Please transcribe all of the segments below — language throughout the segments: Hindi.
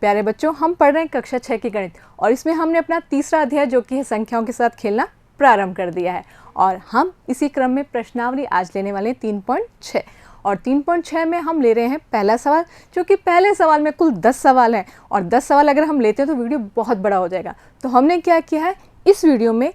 प्यारे बच्चों, हम पढ़ रहे हैं कक्षा 6 की गणित और इसमें हमने अपना तीसरा अध्याय जो कि है संख्याओं के साथ खेलना प्रारंभ कर दिया है। और हम इसी क्रम में प्रश्नावली आज लेने वाले हैं 3.6 और 3.6 में हम ले रहे हैं पहला सवाल, जो कि पहले सवाल में कुल 10 सवाल हैं और 10 सवाल अगर हम लेते हैं तो वीडियो बहुत बड़ा हो जाएगा। तो हमने क्या किया है, इस वीडियो में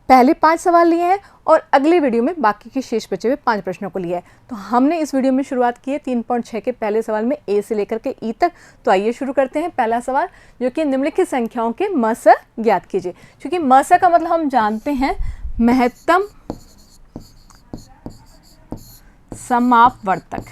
पहले 5 सवाल लिए हैं और अगले वीडियो में बाकी के शेष बचे हुए 5 प्रश्नों को लिया है। तो हमने इस वीडियो में शुरुआत की है 3.6 के पहले सवाल में ए से लेकर के ई तक। तो आइए शुरू करते हैं। पहला सवाल जो कि निम्नलिखित संख्याओं के मस ज्ञात कीजिए। क्योंकि मस का मतलब हम जानते हैं महत्तम समापवर्तक।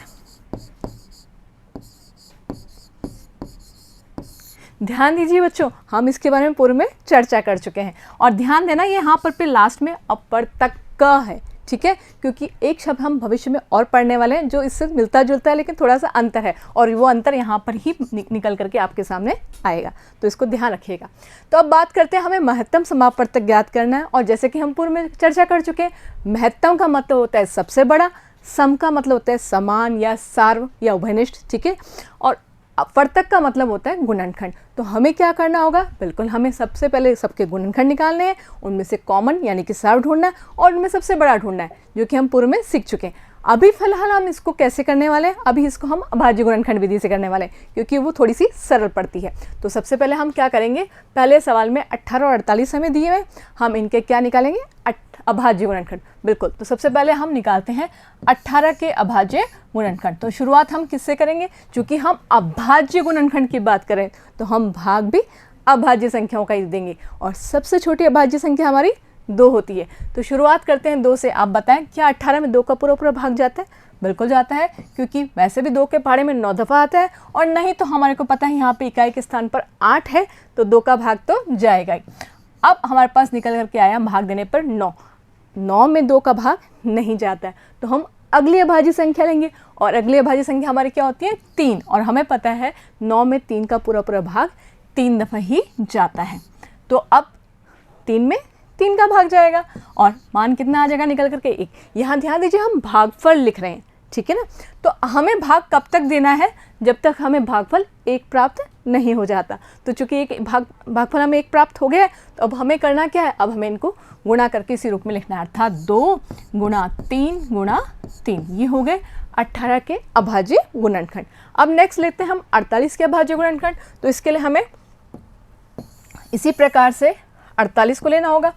ध्यान दीजिए बच्चों, हम इसके बारे में पूर्व में चर्चा कर चुके हैं और ध्यान देना ये यहाँ पर पे लास्ट में अपवर्तक क है, ठीक है, क्योंकि एक शब्द हम भविष्य में और पढ़ने वाले हैं जो इससे मिलता जुलता है लेकिन थोड़ा सा अंतर है और वो अंतर यहाँ पर ही निकल करके आपके सामने आएगा, तो इसको ध्यान रखिएगा। तो अब बात करते हैं, हमें महत्तम समापवर्तक ज्ञात करना है और जैसे कि हम पूर्व में चर्चा कर चुके हैं, महत्तम का मतलब होता है सबसे बड़ा, सम का मतलब होता है समान या सार्व या उभयनिष्ठ, ठीक है, और अपवर्तक का मतलब होता है गुणनखंड। तो हमें क्या करना होगा, बिल्कुल हमें सबसे पहले सबके गुणनखंड निकालने हैं, उनमें से कॉमन यानी कि सार्व ढूंढना है और उनमें सबसे बड़ा ढूंढना है, जो कि हम पूर्व में सीख चुके हैं। अभी फिलहाल हम इसको कैसे करने वाले हैं, अभी इसको हम अभाज्य गुणनखंड विधि से करने वाले हैं क्योंकि वो थोड़ी सी सरल पड़ती है। तो सबसे पहले हम क्या करेंगे, पहले सवाल में 18 और 48 हमें दिए हुए, हम इनके क्या निकालेंगे, अभाज्य गुणनखंड। बिल्कुल, तो सबसे पहले हम निकालते हैं 18 के अभाज्य गुणनखंड। तो शुरुआत हम किससे करेंगे, चूंकि हम अभाज्य गुणनखंड की बात करें तो हम भाग भी अभाज्य संख्याओं का ही देंगे और सबसे छोटी अभाज्य संख्या हमारी 2 होती है। तो शुरुआत करते हैं 2 से। आप बताएं, क्या 18 में 2 का पूरा पूरा भाग जाता है? बिल्कुल जाता है, क्योंकि वैसे भी 2 के पहाड़े में 9 दफ़ा आता है और नहीं तो हमारे को पता है यहाँ पे इकाई के स्थान पर 8 है तो 2 का भाग तो जाएगा ही। अब हमारे पास निकल करके आया भाग देने पर 9 में 2 का भाग नहीं जाता है, तो हम अगली अभाज्य संख्या लेंगे और अगली अभाज्य संख्या हमारी क्या होती है, 3, और हमें पता है 9 में 3 का पूरा पूरा भाग 3 दफ़ा ही जाता है। तो अब 3 में 3 का भाग जाएगा और मान कितना आ जाएगा निकल करके 1। यहाँ ध्यान दीजिए, हम भागफल लिख रहे हैं, ठीक है ना। तो हमें भाग कब तक देना है, जब तक हमें भागफल 1 प्राप्त नहीं हो जाता। तो चूंकि एक भागफल हमें 1 प्राप्त हो गया है, तो अब हमें करना क्या है, अब हमें इनको गुणा करके इसी रूप में लिखना है, अर्थात 2 गुणा 3 गुणा 3। ये हो गए 18 के अभाज्य गुणनखंड। अब नेक्स्ट लेते हैं हम 48 के अभाज्य गुणनखंड। तो इसके लिए हमें इसी प्रकार से 48 को लेना होगा,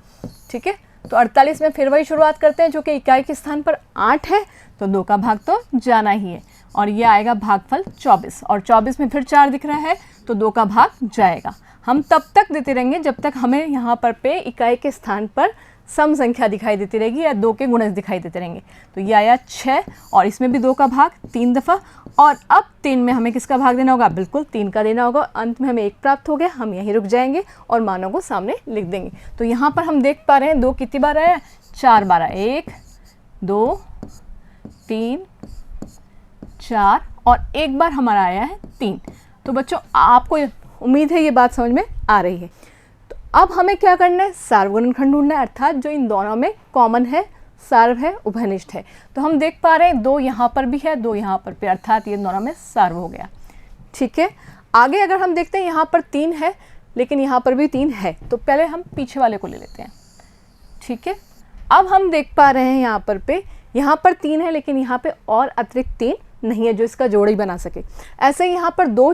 ठीक है। तो 48 में फिर वही शुरुआत करते हैं, जो कि इकाई के स्थान पर 8 है तो 2 का भाग तो जाना ही है और ये आएगा भागफल 24 और 24 में फिर 4 दिख रहा है तो 2 का भाग जाएगा। हम तब तक देते रहेंगे जब तक हमें यहाँ पर पे इकाई के स्थान पर सम संख्या दिखाई देती रहेगी या 2 के गुणज दिखाई देते रहेंगे। तो ये आया 6 और इसमें भी 2 का भाग 3 दफ़ा और अब 3 में हमें किसका भाग देना होगा, बिल्कुल 3 का देना होगा। अंत में हमें 1 प्राप्त हो गया, हम यहीं रुक जाएंगे और मानों को सामने लिख देंगे। तो यहाँ पर हम देख पा रहे हैं 2 कितनी बार आया, 4 बार आया, 1 2 3 4 और 1 बार हमारा आया है 3। तो बच्चों आपको उम्मीद है ये बात समझ में आ रही है। तो अब हमें क्या करना है, सार्व गुणनखंड ढूंढना है, अर्थात जो इन दोनों में कॉमन है, सार्व है, उभयनिष्ठ है। तो हम देख पा रहे हैं 2 यहाँ पर भी है, 2 यहाँ पर भी, अर्थात ये दोनों में सार्व हो गया, ठीक है। आगे अगर हम देखते हैं यहाँ पर 3 है लेकिन यहाँ पर भी 3 है, तो पहले हम पीछे वाले को ले लेते हैं, ठीक है। अब हम देख पा रहे हैं यहाँ पर 3 है लेकिन यहाँ पे और अतिरिक्त 3 नहीं है जो इसका जोड़ ही बना सके। ऐसे ही यहाँ पर 2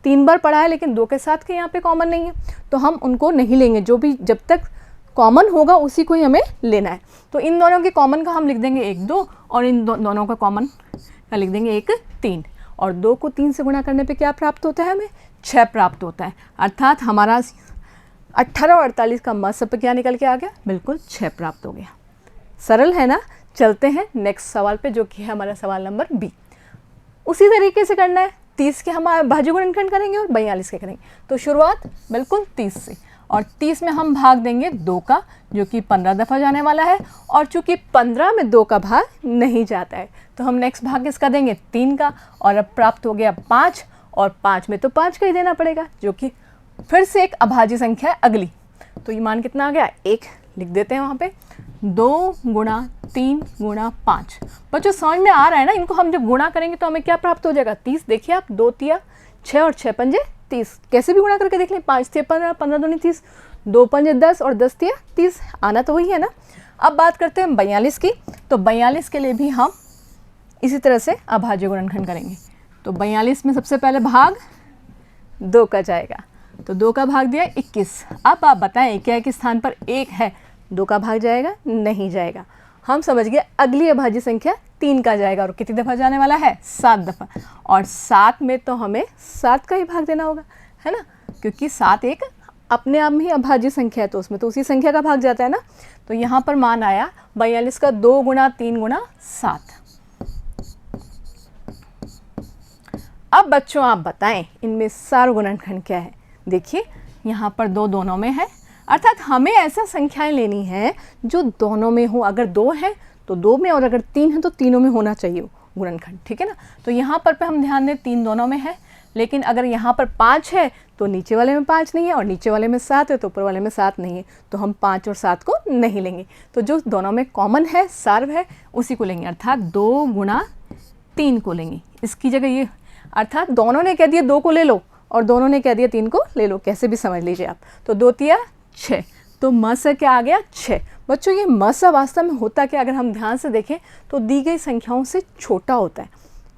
3 बार पढ़ा है लेकिन 2 के साथ के यहाँ पे कॉमन नहीं है, तो हम उनको नहीं लेंगे, जो भी जब तक कॉमन होगा उसी को ही हमें लेना है। तो इन दोनों के कॉमन का हम लिख देंगे 1 2 और इन दोनों का कॉमन का लिख देंगे 1 3 और 2 को 3 से गुणा करने पे क्या प्राप्त होता है, हमें 6 प्राप्त होता है। अर्थात हमारा 18 और 48 का मस पे क्या निकल के आ गया, बिल्कुल 6 प्राप्त हो गया। सरल है ना। चलते हैं नेक्स्ट सवाल पे, जो कि है हमारा सवाल नंबर बी। उसी तरीके से करना है, 30 के हम अभाज्य गुणनखंड करेंगे और 42 के करेंगे। तो शुरुआत बिल्कुल 30 से और 30 में हम भाग देंगे 2 का, जो कि 15 दफ़ा जाने वाला है और चूंकि 15 में 2 का भाग नहीं जाता है तो हम नेक्स्ट भाग किसका देंगे, 3 का। और अब प्राप्त हो गया 5 और 5 में तो 5 का ही देना पड़ेगा, जो कि फिर से एक अभाज्य संख्या है अगली। तो ये मान कितना आ गया, 1 लिख देते हैं वहाँ पे। 2 गुणा 3 गुणा 5। बच्चों समझ में आ रहा है ना, इनको हम जब गुणा करेंगे तो हमें क्या प्राप्त हो जाएगा, 30। देखिए आप, 2 तिया 6 और 6 पंजे 30, कैसे भी गुणा करके देख लें, 5 तिया 15, 15 दूनी 30, 2 पंजे 10 और 10 तिया 30, आना तो वही है ना। अब बात करते हैं 42 की। तो 42 के लिए भी हम इसी तरह से अभाज्य गुणनखंड करेंगे। तो 42 में सबसे पहले भाग 2 का जाएगा, तो 2 का भाग दिया 21। अब आप बताएं क्या के स्थान पर 1 है, 2 का भाग जाएगा, नहीं जाएगा। हम समझ गए अगली अभाज्य संख्या 3 का जाएगा, और कितनी दफ़ा जाने वाला है, 7 दफ़ा। और 7 में तो हमें 7 का ही भाग देना होगा, है ना, क्योंकि 7 एक अपने आप में ही अभाज्य संख्या है, तो उसमें तो उसी संख्या का भाग जाता है ना। तो यहाँ पर मान आया 42 का 2 गुणा 3 गुणा 7। अब बच्चों आप बताएं इनमें सार गुणनखंड क्या है। देखिए यहाँ पर 2 दोनों में है, अर्थात हमें ऐसा संख्याएं लेनी है जो दोनों में हो। अगर 2 है तो 2 में, और अगर 3 है तो तीनों में होना चाहिए गुणनखंड, ठीक है ना। तो यहाँ पर हम ध्यान दें 3 दोनों में है, लेकिन अगर यहाँ पर 5 है तो नीचे वाले में 5 नहीं है, और नीचे वाले में 7 है तो ऊपर वाले में 7 नहीं है, तो हम 5 और 7 को नहीं लेंगे। तो जो दोनों में कॉमन है, सार्व है, उसी को लेंगे, अर्थात 2 गुणा 3 को लेंगे। इसकी जगह ये, अर्थात दोनों ने कह दिया 2 को ले लो और दोनों ने कह दिया 3 को ले लो, कैसे भी समझ लीजिए आप। तो 2 तिया 6, तो मस क्या आ गया, 6। बच्चों ये मस वास्तव में होता क्या, अगर हम ध्यान से देखें तो दी गई संख्याओं से छोटा होता है,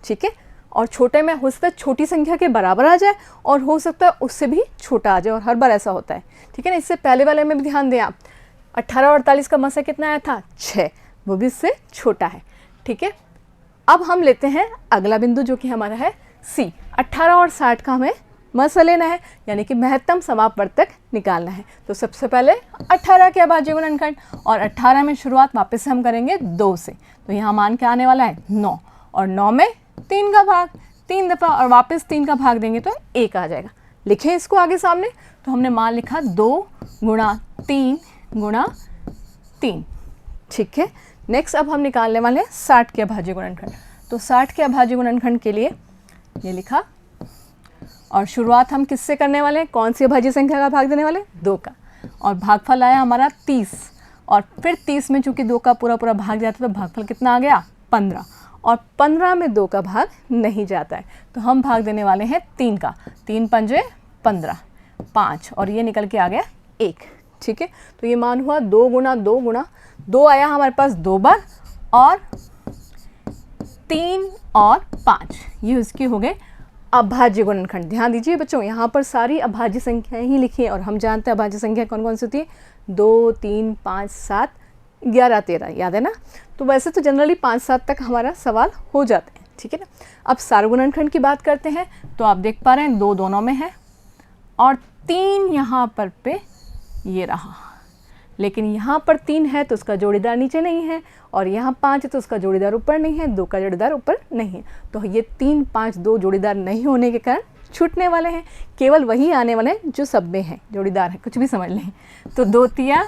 ठीक है। और छोटे में हो सकता है छोटी संख्या के बराबर आ जाए, और हो सकता है उससे भी छोटा आ जाए, और हर बार ऐसा होता है, ठीक है ना। इससे पहले वाले में भी ध्यान दें आप, 18 और 48 का मसा कितना आया था, 6, वो भी इससे छोटा है, ठीक है। अब हम लेते हैं अगला बिंदु जो कि हमारा है सी। 18 और 60 का हमें मसा लेना है, यानी कि महत्तम समापवर्तक निकालना है। तो सबसे पहले 18 के अभाज्य गुणनखंड, और 18 में शुरुआत वापस से हम करेंगे 2 से, तो यहाँ मान क्या आने वाला है, 9, और 9 में 3 का भाग 3 दफ़ा, और वापस 3 का भाग देंगे तो 1 आ जाएगा। लिखें इसको आगे सामने, तो हमने मान लिखा 2 गुणा 3 गुणा 3, ठीक है। नेक्स्ट अब हम निकालने वाले हैं 60 के अभाज्य गुणनखंड। तो 60 के अभाज्य गुणनखंड के लिए ये लिखा, और शुरुआत हम किससे करने वाले हैं, कौन सी अभाज्य संख्या का भाग देने वाले, 2 का, और भागफल आया हमारा 30, और फिर 30 में चूंकि 2 का पूरा पूरा भाग जाता है तो भागफल कितना आ गया, 15, और 15 में 2 का भाग नहीं जाता है, तो हम भाग देने वाले हैं 3 का। 3 पंजे 15, 5, और ये निकल के आ गया 1, ठीक है। तो ये मान हुआ 2 गुणा 2 गुणा 2 आया हमारे पास 2 बार, और 3 और 5, ये उसके हो गए अभाज्य गुणनखंड। ध्यान दीजिए बच्चों, यहाँ पर सारी अभाज्य संख्याएं ही लिखी है, और हम जानते हैं अभाज्य संख्या कौन कौन सी होती है, 2 3 5 7 11 13, याद है ना। तो वैसे तो जनरली 5 7 तक हमारा सवाल हो जाते हैं, ठीक है ना। अब सार गुणनखंड की बात करते हैं, तो आप देख पा रहे हैं 2 दोनों में है, और 3 यहाँ पर पे ये रहा, लेकिन यहाँ पर 3 है तो उसका जोड़ीदार नीचे नहीं है, और यहाँ 5 है तो उसका जोड़ीदार ऊपर नहीं है, 2 का जोड़ीदार ऊपर नहीं है। तो ये 3 5 2 जोड़ीदार नहीं होने के कारण छूटने वाले हैं, केवल वही आने वाले हैं जो सब में हैं, जोड़ीदार है, कुछ भी समझ लें। तो 2 तिया,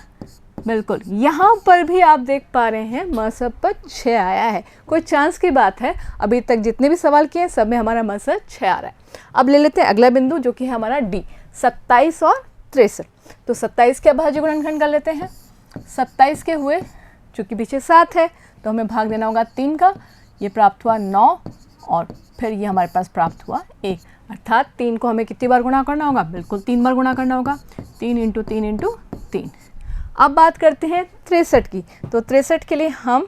बिल्कुल यहाँ पर भी आप देख पा रहे हैं मसब पर 6 आया है। कोई चांस की बात है, अभी तक जितने भी सवाल किए सब में हमारा मसब 6 आ रहा है। अब ले लेते हैं अगला बिंदु जो कि है हमारा डी, 27 और 63। तो 27 के अभाज्य गुणनखंड कर लेते हैं। 27 के हुए, चूँकि पीछे 7 है तो हमें भाग देना होगा 3 का, ये प्राप्त हुआ 9, और फिर ये हमारे पास प्राप्त हुआ 1, अर्थात 3 को हमें कितनी बार गुणा करना होगा, बिल्कुल 3 बार गुणा करना होगा, 3 × 3 × 3। अब बात करते हैं 63 की। तो 63 के लिए हम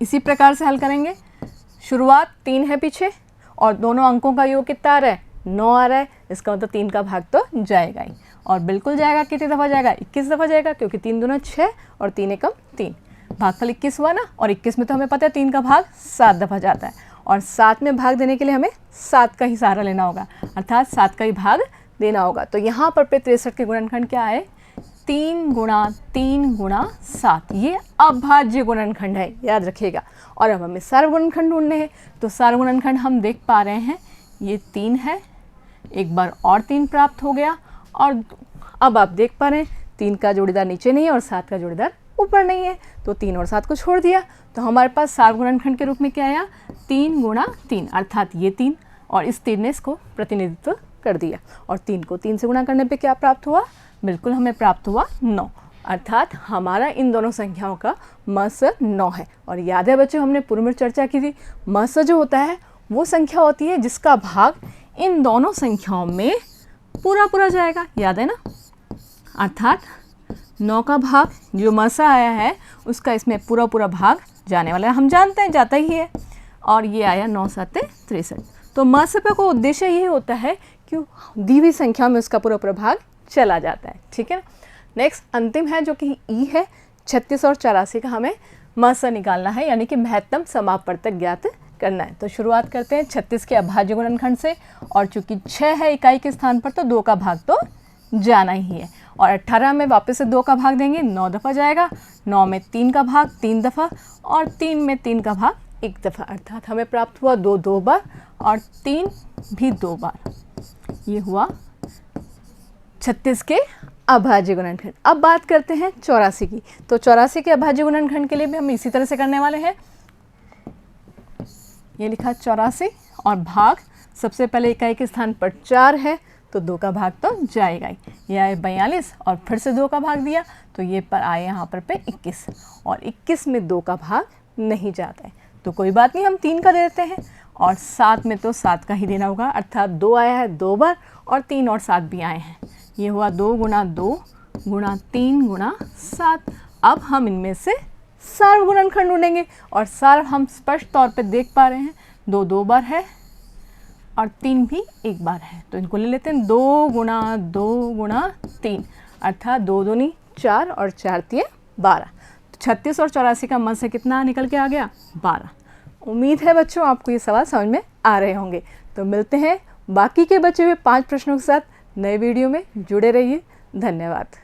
इसी प्रकार से हल करेंगे। शुरुआत 3 है पीछे, और दोनों अंकों का योग कितना आ रहा है, 9 आ रहा है, इसका मतलब 3 का भाग तो जाएगा ही, और बिल्कुल जाएगा। कितनी दफ़ा जाएगा, 21 दफ़ा जाएगा, क्योंकि 3 दूना 6 और 3 एकम 3, भागफल 21 हुआ ना। और 21 में तो हमें पता है 3 का भाग 7 दफ़ा जाता है, और 7 में भाग देने के लिए हमें 7 का ही सहारा लेना होगा, अर्थात 7 का ही भाग देना होगा। तो यहाँ पर 63 के गुणनखंड क्या है, 3 गुणा 3 गुणा 7, ये अभाज्य गुणनखंड है, याद रखिएगा। और अब हमें सार गुणनखंड ढूंढने हैं। तो सार गुणनखंड हम देख पा रहे हैं ये 3 है, एक बार और 3 प्राप्त हो गया, और अब आप देख पा रहे हैं 3 का जोड़ीदार नीचे नहीं है और 7 का जोड़ीदार ऊपर नहीं है, तो 3 और 7 को छोड़ दिया। तो हमारे पास सार गुणनखंड के रूप में क्या आया, 3 गुणा 3, अर्थात ये 3, और इस 3 ने इसको प्रतिनिधित्व कर दिया, और 3 को 3 से गुणा करने पे क्या प्राप्त हुआ, बिल्कुल हमें प्राप्त हुआ 9, अर्थात हमारा इन दोनों संख्याओं का मस 9 है। और याद है बच्चों, हमने पूर्व में चर्चा की थी, मस जो होता है वो संख्या होती है जिसका भाग इन दोनों संख्याओं में पूरा पूरा जाएगा, याद है ना। अर्थात 9 का भाग जो मसा आया है उसका इसमें पूरा पूरा भाग जाने वाला है, हम जानते हैं जाता ही है। और ये आया 9 7 63। तो मसप का उद्देश्य ये होता है कि दी हुई संख्या में उसका पूरा पूरा भाग चला जाता है, ठीक है ना। नेक्स्ट अंतिम है जो कि ई है, 36 और 84 का हमें मस निकालना है, यानी कि महत्तम समापवर्तक ज्ञात करना है। तो शुरुआत करते हैं 36 के अभाज्य गुणनखंड से, और चूंकि 6 है इकाई के स्थान पर तो 2 का भाग तो जाना ही है। और 18 में वापस से 2 का भाग देंगे, 9 दफ़ा जाएगा, 9 में 3 का भाग 3 दफ़ा, और 3 में 3 का भाग 1 दफ़ा। अर्थात हमें प्राप्त हुआ 2 2 बार और 3 भी 2 बार। ये हुआ 36 के अभाज्य गुणनखंड। अब बात करते हैं 84 की। तो 84 के अभाज्य गुणनखंड के लिए भी हम इसी तरह से करने वाले हैं। ये लिखा 84 और भाग सबसे पहले इकाई के स्थान पर 4 है तो 2 का भाग तो जाएगा ही। ये आए 42 और फिर से 2 का भाग दिया तो ये पर आए यहाँ पर पे 21, और 21 में 2 का भाग नहीं जाता है तो कोई बात नहीं, हम 3 का दे देते हैं। और 7 में तो 7 का ही देना होगा, अर्थात 2 आया है 2 बार और 3 और 7 भी आए हैं। ये हुआ 2 गुणा 2 गुणा 3 गुणा 7। अब हम इनमें से सार्व गुणनखंड ढूंढेंगे, और सार्व हम स्पष्ट तौर पे देख पा रहे हैं 2 2 बार है और 3 भी 1 बार है। तो इनको ले लेते हैं 2 गुणा 3, अर्थात 2 दूनी 4 और 4 तिये 12। तो 36 और 84 का मध्य से कितना निकल के आ गया? 12। उम्मीद है बच्चों आपको ये सवाल समझ में आ रहे होंगे। तो मिलते हैं बाकी के बचे हुए 5 प्रश्नों के साथ नए वीडियो में। जुड़े रहिए। धन्यवाद।